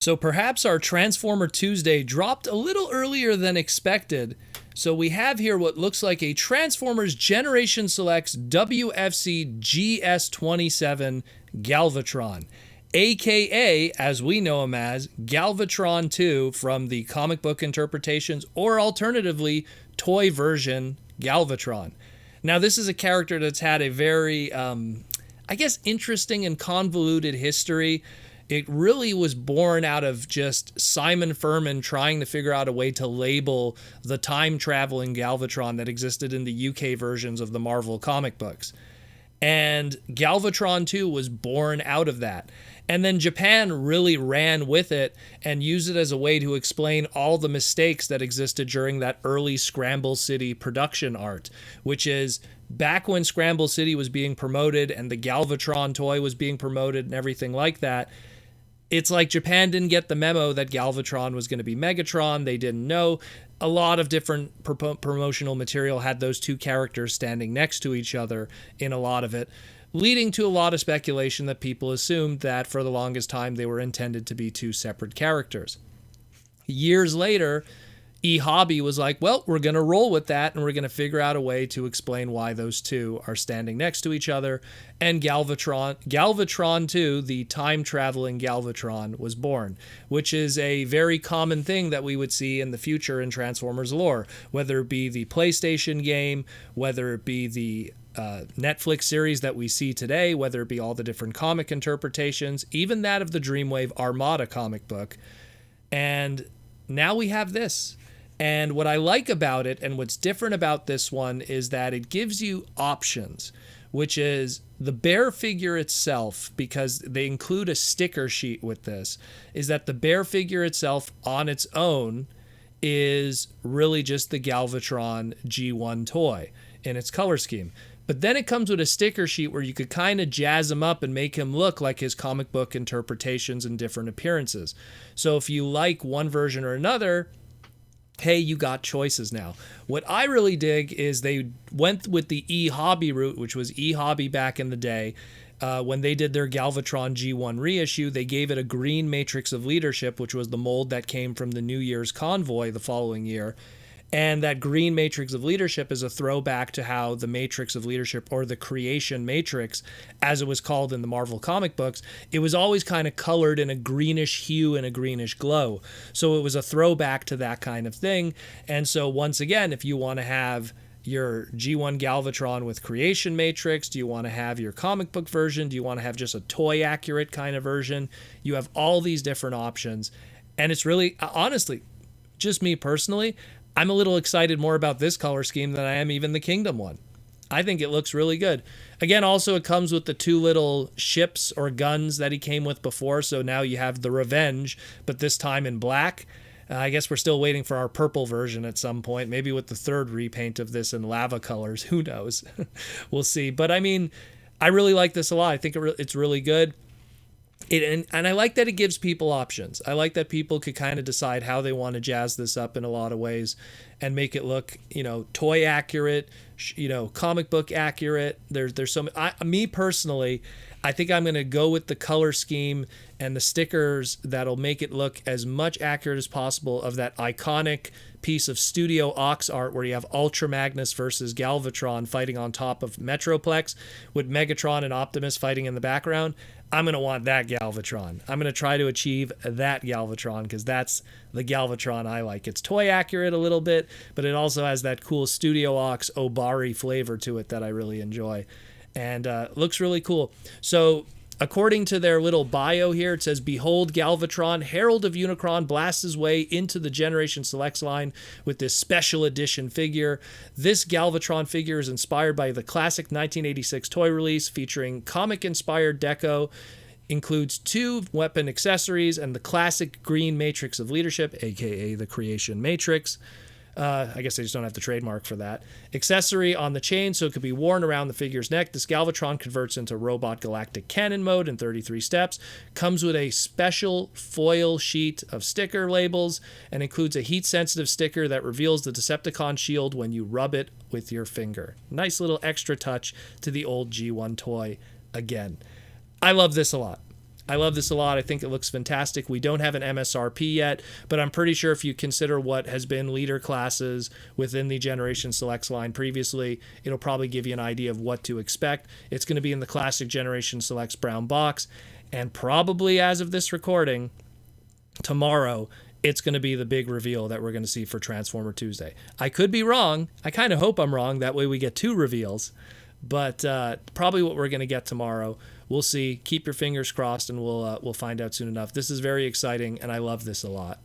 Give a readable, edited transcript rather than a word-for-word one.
So perhaps our Transformer Tuesday dropped a little earlier than expected. So we have here what looks like a Transformers Generation Selects WFC-GS27 Galvatron, aka, as we know him as, Galvatron 2 from the comic book interpretations, or alternatively, toy version Galvatron. Now, this is a character that's had a very, interesting and convoluted history. It really was born out of just Simon Furman trying to figure out a way to label the time-traveling Galvatron that existed in the UK versions of the Marvel comic books. And Galvatron 2 was born out of that. And then Japan really ran with it and used it as a way to explain all the mistakes that existed during that early Scramble City production art, which is back when Scramble City was being promoted and the Galvatron toy was being promoted and everything like that. It's like Japan didn't get the memo that Galvatron was going to be Megatron. They didn't know. A lot of different promotional material had those two characters standing next to each other in a lot of it, leading to a lot of speculation that people assumed that for the longest time they were intended to be two separate characters. Years later, ehobby was like, well, we're going to roll with that, and we're going to figure out a way to explain why those two are standing next to each other. And Galvatron 2, the time-traveling Galvatron, was born, which is a very common thing that we would see in the future in Transformers lore, whether it be the PlayStation game, whether it be the Netflix series that we see today, whether it be all the different comic interpretations, even that of the Dreamwave Armada comic book. And now we have this. And what I like about it, and what's different about this one, is that it gives you options, which is the bear figure itself, because they include a sticker sheet with this, is that the bear figure itself on its own is really just the Galvatron G1 toy in its color scheme. But then it comes with a sticker sheet where you could kind of jazz him up and make him look like his comic book interpretations and different appearances. So if you like one version or another, hey, you got choices now. What I really dig is they went with the ehobby route, which was ehobby back in the day. When they did their Galvatron G1 reissue, they gave it a green matrix of leadership, which was the mold that came from the New Year's convoy the following year. And that green matrix of leadership is a throwback to how the matrix of leadership, or the creation matrix, as it was called in the Marvel comic books, it was always kind of colored in a greenish hue and a greenish glow. So it was a throwback to that kind of thing. And so once again, if you want to have your G1 Galvatron with creation matrix, do you want to have your comic book version? Do you want to have just a toy accurate kind of version? You have all these different options. And it's really, honestly, just me personally, I'm a little excited more about this color scheme than I am even the Kingdom one. I think it looks really good. Again, also it comes with the two little ships or guns that he came with before, so now you have the Revenge, but this time in black. I guess we're still waiting for our purple version at some point, maybe with the third repaint of this in lava colors. Who knows? We'll see. But I mean, I really like this a lot. I think it's really good. And I like that it gives people options. I like that people could kind of decide how they want to jazz this up in a lot of ways and make it look, toy accurate, comic book accurate. There's so me personally, I think I'm going to go with the color scheme and the stickers that'll make it look as much accurate as possible of that iconic piece of Studio Ox art where you have Ultra Magnus versus Galvatron fighting on top of Metroplex with Megatron and Optimus fighting in the background. I'm going to want that Galvatron. I'm going to try to achieve that Galvatron because that's the Galvatron I like. It's toy accurate a little bit, but it also has that cool Studio Ox Obari flavor to it that I really enjoy. And looks really cool. So according to their little bio here, it says, "Behold Galvatron, Herald of Unicron, blasts his way into the Generation Selects line with this special edition figure. This Galvatron figure is inspired by the classic 1986 toy release featuring comic-inspired deco, includes 2 weapon accessories and the classic green matrix of leadership, aka the creation matrix." I guess they just don't have the trademark for that. Accessory on the chain so it could be worn around the figure's neck. This Galvatron converts into Robot Galactic Cannon mode in 33 steps. Comes with a special foil sheet of sticker labels and includes a heat-sensitive sticker that reveals the Decepticon shield when you rub it with your finger. Nice little extra touch to the old G1 toy again. I love this a lot. I love this a lot. I think it looks fantastic. We don't have an MSRP yet, but I'm pretty sure if you consider what has been leader classes within the Generation Selects line previously, it'll probably give you an idea of what to expect. It's going to be in the classic Generation Selects brown box, and probably as of this recording, tomorrow, it's going to be the big reveal that we're going to see for Transformer Tuesday. I could be wrong. I kind of hope I'm wrong. That way we get 2 reveals. But probably what we're going to get tomorrow. We'll see. Keep your fingers crossed, and we'll find out soon enough. This is very exciting, and I love this a lot.